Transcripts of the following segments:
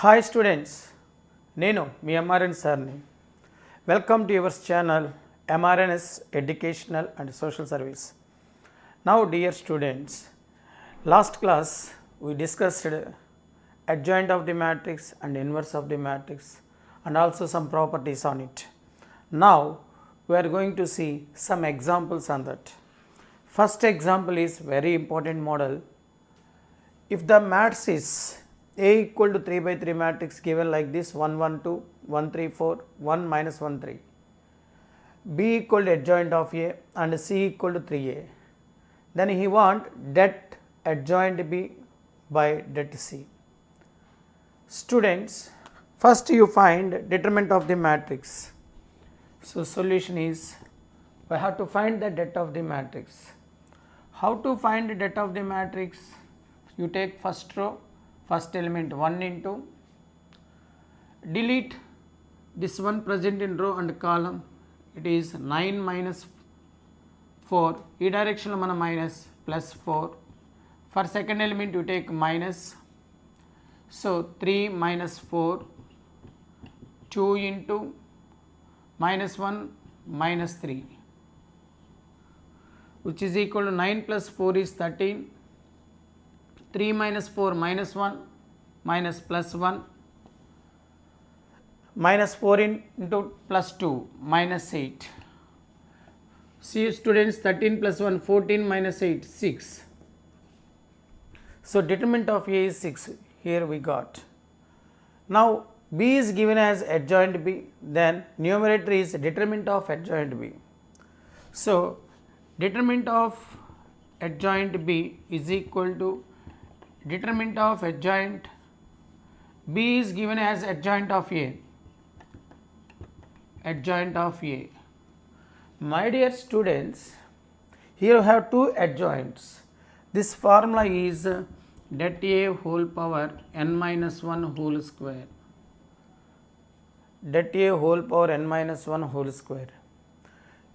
Hi students, నేను మీ MRN సార్ని. Welcome to yours channel MRN's educational and social service. Now dear students, last class we discussed adjoint of the matrix and inverse of the matrix and also some properties on it. Now we are going to see some examples on that. First example is very important model. If the matrix is A equal to 3 by 3 matrix given like this 1 1 2 1 3 4 1 minus 1 3, B equal to adjoint of A and C equal to 3A, then he want det adjoint B by det C. Students, first you find determinant of the matrix. So solution is we have to find the det of the matrix. How to find the det of the matrix? You take first row, first element 1 into, delete this one present in row and column, it is 9 minus 4, e direction mana minus plus 4, for second element you take minus, so 3 minus 4, 2 into minus 1 minus 3, which is equal to 9 plus 4 is 13, 3 minus 4 minus 1 minus plus 1, minus 4 into plus 2 minus 8. See students, 13 plus 1 14 minus 8 6. So determinant of A is 6, here we got. Now B is given as adjoint B, then numerator is determinant of adjoint B. So determinant of adjoint B is equal to determinant of adjoint B is given as adjoint of A. Adjoint of A. My dear students, here you have two adjoints. This formula is det A whole power n minus 1 whole square. Det A whole power n minus 1 whole square.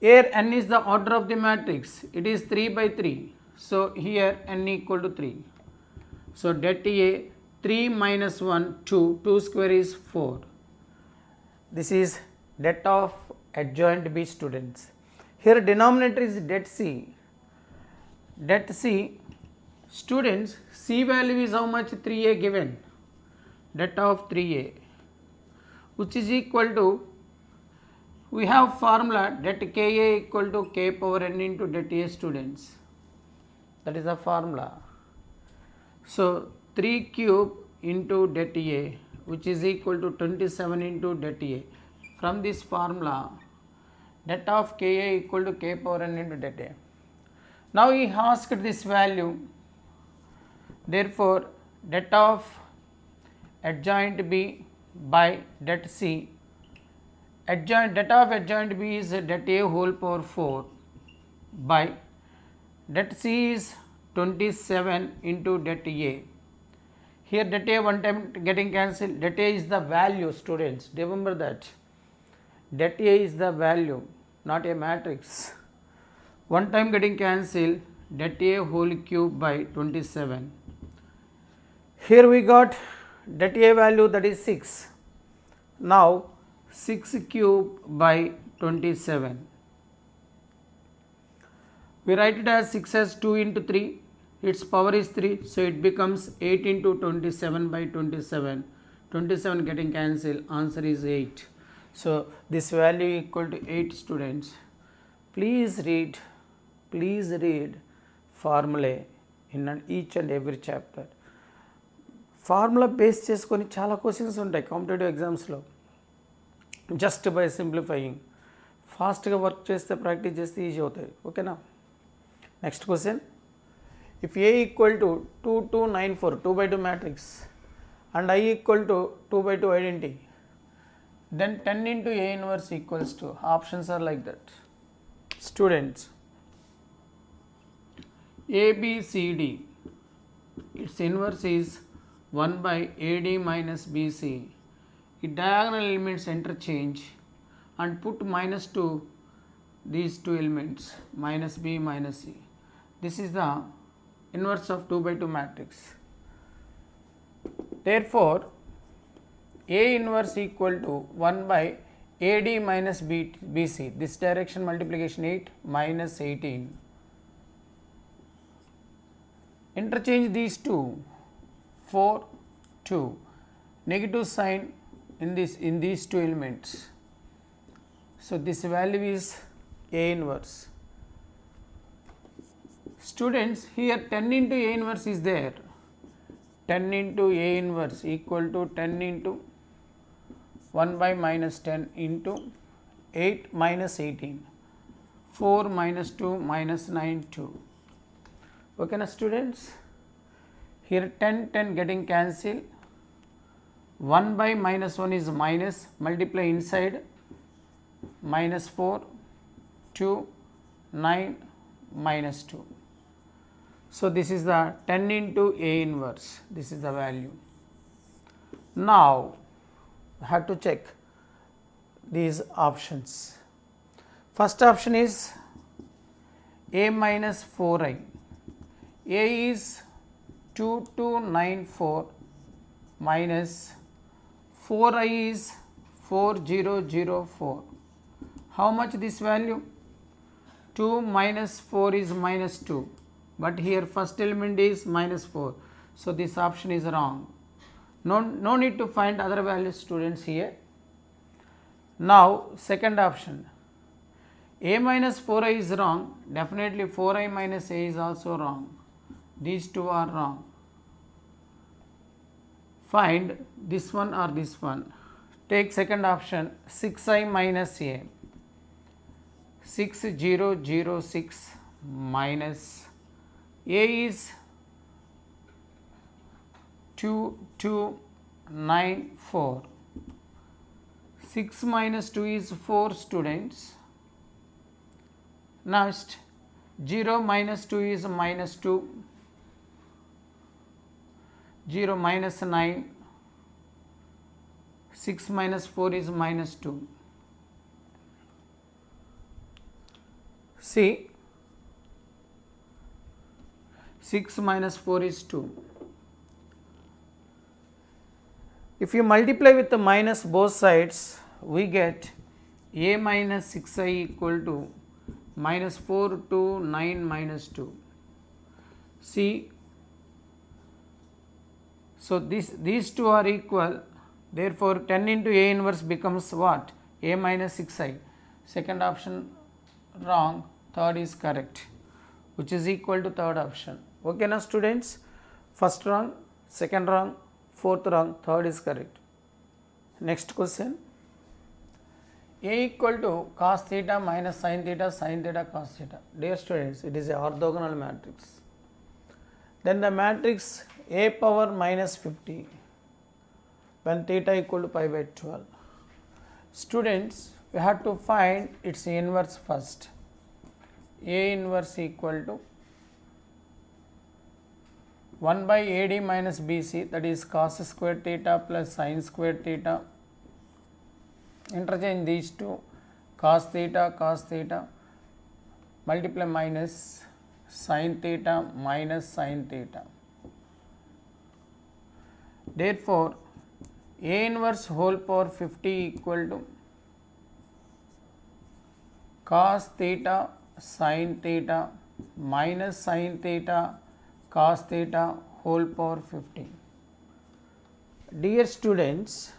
Here n is the order of the matrix. It is 3 by 3. So here n equal to 3. So det A 3 minus 1 2 square is 4. This is det of adjoint B students. Here denominator is det C. Det C students, C value is how much? 3A given. Det of 3A, which is equal to, we have formula det Ka equal to K power n into det A students. That is the formula. So 3 cube into det A, which is equal to 27 into det A. From this formula, det of Ka equal to K power n into det A. Now he asked this value, therefore det of adjoint B by det C, det of adjoint B is det A whole power 4 by det C is 27 into det A. Here det A one time getting cancelled. Det A is the value students, remember that. Det A is the value, not a matrix. One time getting cancelled, det A whole cube by 27. Here we got det A value, that is 6. Now 6 cube by 27. We write it as 6 as 2 into 3, its power is 3, so it becomes 8 into 27 by 27. 27 getting cancelled, answer is 8. So this value equal to 8 students. Please read formulae in each and every chapter. Formula base చేసుకొని చాలా questions ఉంటాయి competitive ఎగ్జామ్స్లో. Just by simplifying ఫాస్ట్గా work చేస్తే, practice చేస్తే easy అవుతాయి. ఓకేనా? Next question, if A equal to 2 2 9 4 2 by 2 matrix and I equal to 2 by 2 identity, then 10 into A inverse equals to, options are like that. Students, A B C D, its inverse is 1 by AD minus BC. Its diagonal elements interchange and put minus to these two elements, minus B minus C. This is the inverse of 2 by 2 matrix. Therefore A inverse equal to 1 by AD minus BC. This direction multiplication 8 minus 18. Interchange these two, 4, 2. Negative sign in these two elements. So this value is A inverse. Students, here 10 into A inverse is there. 10 into A inverse equal to 10 into 1 by minus 10 into 8 minus 18. 4 minus 2 minus 9, 2. Okay na students? Here 10, 10 getting cancelled. 1 by minus 1 is minus, multiply inside, minus 4, 2, 9, minus 2. So this is the 10 into A inverse, this is the value. Now I have to check these options. First option is A minus 4i. A is 2294 minus 4i is 4004. How much this value? 2 minus 4 is minus 2. But here first element is minus 4. So this option is wrong. No need to find other values, students, here. Now second option. A minus 4i is wrong. Definitely 4i minus a is also wrong. These two are wrong. Find this one or this one. Take second option, 6i minus a. 6006 minus a is 2294. 6 minus 2 is 4, students. Next, 0 minus 2 is minus 2. 0 minus 9. 6 minus 4 is minus 2. See, 6 minus 4 is 2. If you multiply with the minus both sides, we get a minus 6i equal to minus 4 to 9 minus 2. See, so these two are equal, therefore 10 into A inverse becomes what? A minus 6i. Second option wrong, third is correct, which is equal to third option. Okay na students? First wrong, second wrong, fourth wrong, third is correct. Next question. A equal to cos theta minus sin theta cos theta. Dear students, it is a orthogonal matrix. Then the matrix A power minus 50 when theta equal to pi by 12. Students, we have to find its inverse first. A inverse equal to 1 by AD minus BC, that is cos squared theta plus sin squared theta. Interchange these two, cos theta, multiply minus sin theta minus sin theta. Therefore, A inverse whole power 50 equal to cos theta sin theta minus sin theta cos theta whole power 50. Dear students,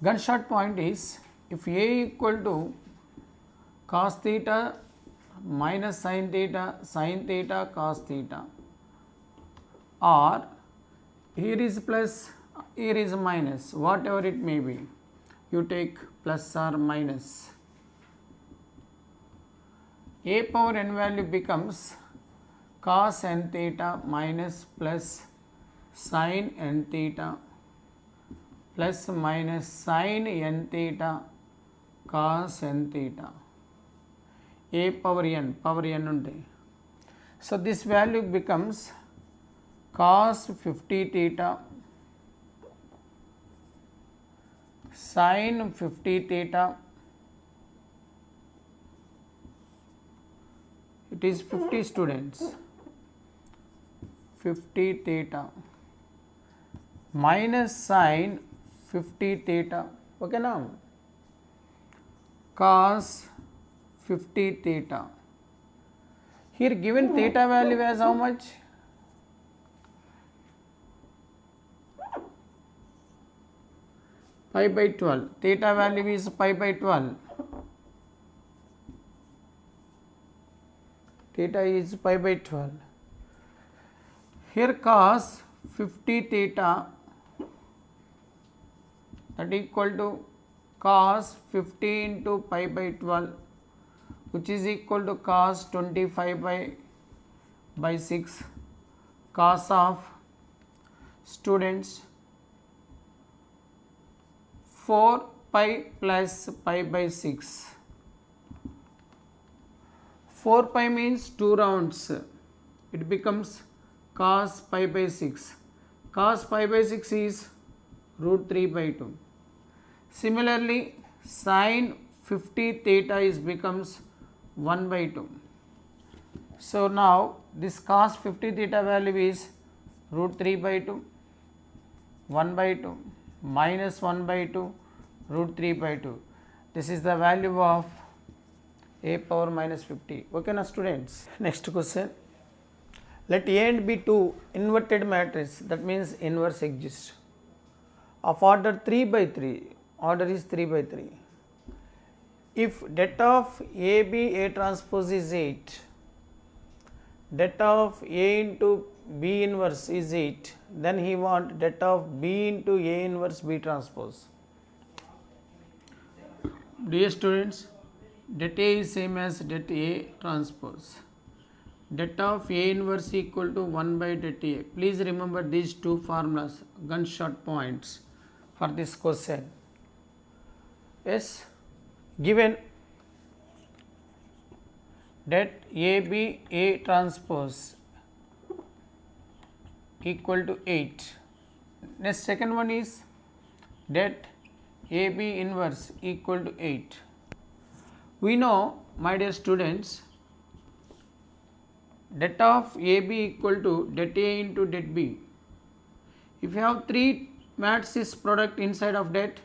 gunshot point is, if A equal to cos theta minus sin theta cos theta, or here is plus, here is minus, whatever it may be, you take plus or minus. A power n value becomes cos n theta minus plus sin n theta plus minus sin n theta cos n theta. A power n unde. So this value becomes cos 50 theta sin 50 theta, it is 50 students, 50 theta minus sine 50 theta, okay now, cos 50 theta. Here given theta value as how much? Pi by 12. Theta value is pi by 12. Theta is pi by 12. Here cos 50 theta, that equal to cos 50 into pi by 12, which is equal to cos 25 by 6, cos of students 4 pi plus pi by 6. 4 pi means 2 rounds, it becomes cos pi by 6. Cos pi by 6 is root 3 by 2. Similarly, sin 50 theta is becomes 1 by 2. So now this cos 50 theta value is root 3 by 2, 1 by 2, minus 1 by 2, root 3 by 2. This is the value of a power minus 50. Okay na students? Next question. Let A and B two inverted matrices, that means inverse exists, of order 3 by 3, order is 3 by 3. If det of AB A transpose is 8, det of A into B inverse is 8, then he want det of B into A inverse B transpose. Dear students, det A is same as det A transpose. Det of A inverse equal to 1 by det A. Please remember these two formulas, gunshot points for this question. Yes, given det AB A transpose equal to 8. Next second one is det AB inverse equal to 8. We know, my dear students, det of AB equal to det A into det B. If you have 3 matrices product inside of det,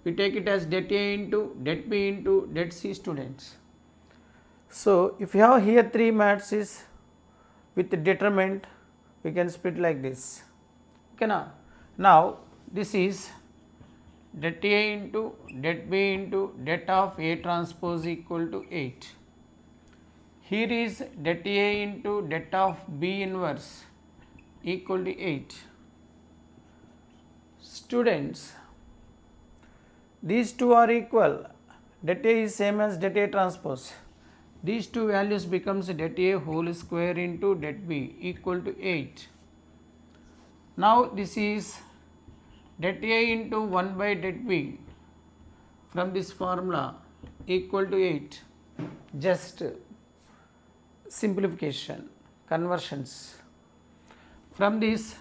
we take it as det A into det B into det C, students. So if you have here 3 matrices with determinant, we can split like this. Okay na? Now this is det A into det B into det of A transpose equal to 8. Here is det A into det of B inverse equal to 8. Students, these two are equal. Det A is same as det A transpose. These two values becomes det A whole square into det B equal to 8. Now this is det A into 1 by det B from this formula equal to 8. Just simplification, conversions. From this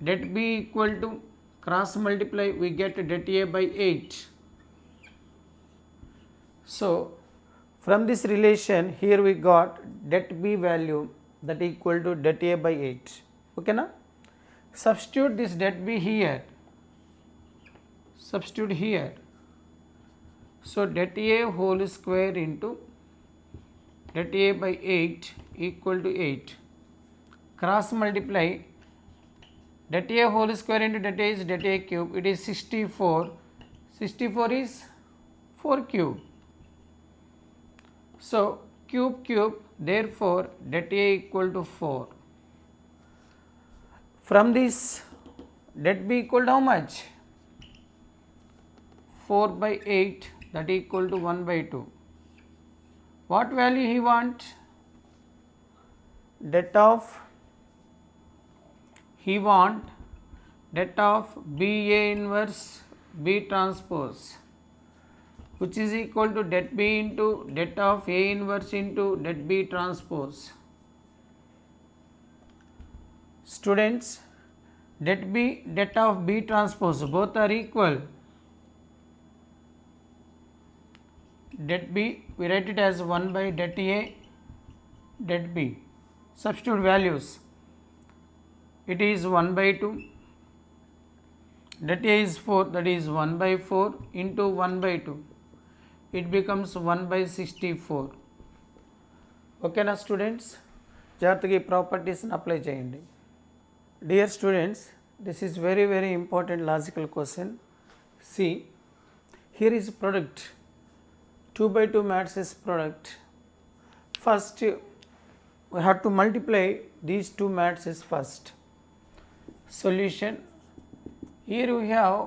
det B equal to cross multiply, we get det A by 8. So from this relation here we got det B value that equal to det A by 8. Okay na? Substitute this det B here. Substitute here. So det A whole square into det A by 8 equal to 8. Cross multiply, det A whole square into det A is det A cube, it is 64. 64 is 4 cube. So cube, therefore det A equal to 4. From this det B equal to how much? 4 by 8, that equal to 1 by 2. What value he want? Det of BA inverse B transpose, which is equal to det B into det of A inverse into det B transpose. Students, det of B transpose, both are equal. Det B, we write it as 1 by det A, det B. Substitute values. It is 1 by 2. det A is 4, that is 1 by 4 into 1 by 2, it becomes 1 by 64. Okay na students, జాగ్రత్తగా ఈ ప్రాపర్టీస్ని apply చేయండి. Dear students, this is very important logical question. See, here is product, 2 by 2 matrices product. First we have to multiply these two matrices first. Solution, here we have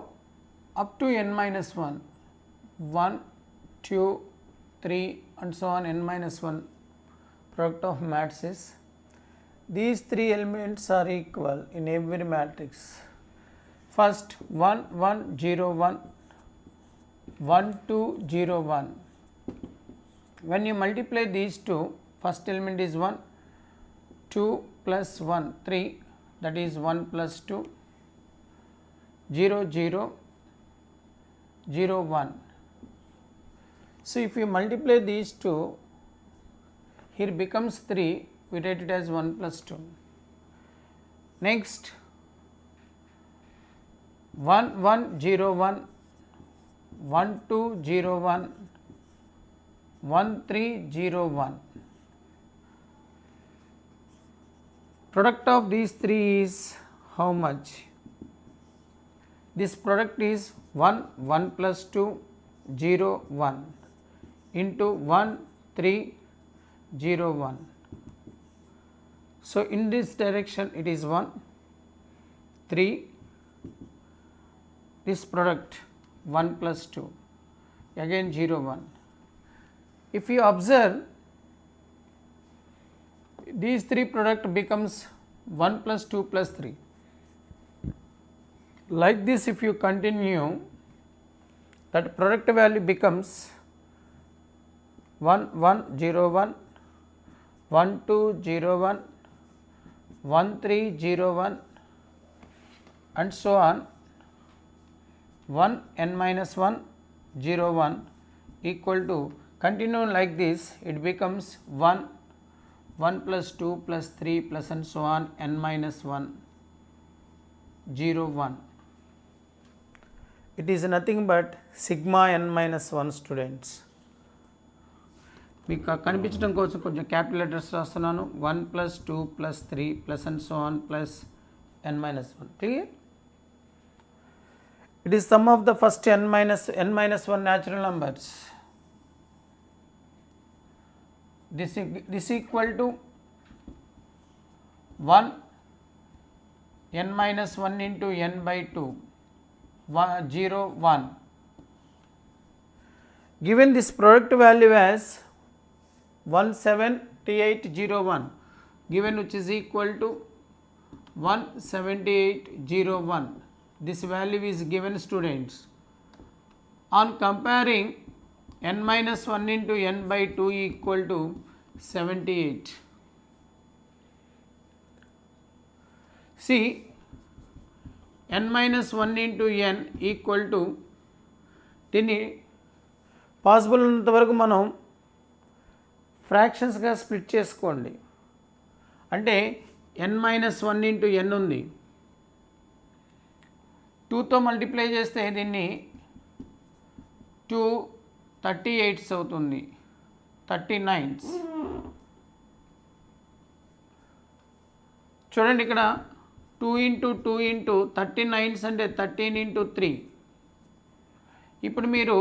up to n minus 1, 1, 2, 3 and so on n minus 1 product of matrices. These three elements are equal in every matrix. First 1, 1, 0, 1, 1, 2, 0, 1. When you multiply these two, first element is 1, 2 plus 1, 3, that is 1 plus 2, 0, 0, 0, 1. So if you multiply these two, here becomes 3, we write it as 1 plus 2. Next 1, 1, 0, 1, 1, 2, 0, 1, 1, 3, 0, 1. Product of these three is how much? This product is 1, 1 plus 2, 0, 1 into 1, 3, 0, 1. So in this direction it is 1, 3, this product 1 plus 2, again 0, 1. If you observe, these three product becomes 1 plus 2 plus 3. Like this if you continue, that product value becomes 1, 1, 0, 1, 1, 2, 0, 1, 1, 3, 0, 1 and so on, 1 n minus 1, 0, 1 equal to, continue like this, it becomes 1, 1 plus 2 plus 3 plus and so on n minus 1, 0, 1. It is nothing but sigma n minus 1 students. మీకు కనిపించడం కోసం కొంచెం capital letters రాస్తున్నాను. 1 plus 2 plus 3 plus and so on plus n minus 1. Clear? It is sum of the first n minus 1 natural numbers. This equal to 1 n minus 1 into n by 2, 0, 1. Given this product value as 17801, given which is equal to 17801. This value is given students. On comparing, n minus 1 into n by 2 equal to 78. See, n minus 1 into n equal to, దీన్ని possible ఉన్నంత వరకు మనం ఫ్రాక్షన్స్గా split చేసుకోండి. అంటే n minus 1 into n ఉంది, 2తో multiply చేస్తే దీన్ని 2 38s అవుతుంది, 39s. చూడండి ఇక్కడ 2 into 2 into 39s అంటే 13 into 3. ఇప్పుడు మీరు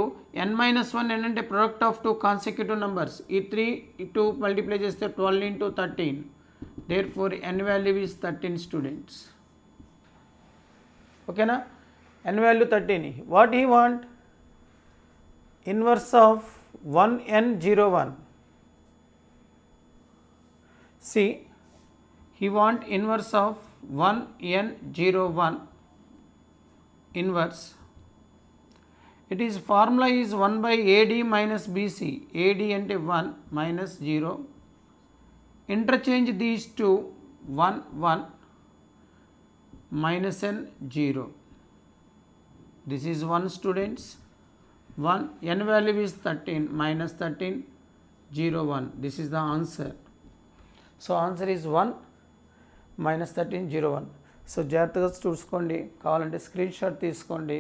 n minus 1 ఏంటంటే product of two consecutive numbers. ఈ 3 2 మల్టిప్లై చేస్తే 12 into 13. Therefore n value is 13 students. ఓకేనా? n value 13. What he want? Inverse of 1n01. See, he want inverse of 1n01 inverse. It is formula is 1 by AD minus BC. AD ante 1 minus 0. Interchange these two, 1 1 minus n 0. This is 1 students. 1 n value is 13 minus 13 0 1. This is the answer. So answer is 1 minus 13 0 1. So జాగ్రత్తగా చూసుకోండి, కావాలంటే screen shot తీసుకోండి,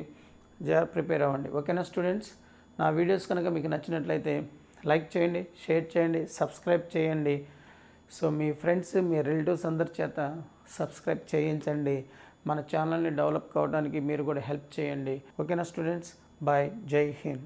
prepare అవ్వండి. ఓకేనా students? నా videos కనుక మీకు నచ్చినట్లయితే లైక్ చేయండి, షేర్ చేయండి, సబ్స్క్రైబ్ చేయండి. సో మీ ఫ్రెండ్స్, మీ రిలేటివ్స్ అందరి చేత సబ్స్క్రైబ్ చేయించండి. మన ఛానల్ని డెవలప్ కావడానికి మీరు కూడా హెల్ప్ చేయండి. ఓకేనా స్టూడెంట్స్? బాయ్. జై హింద్.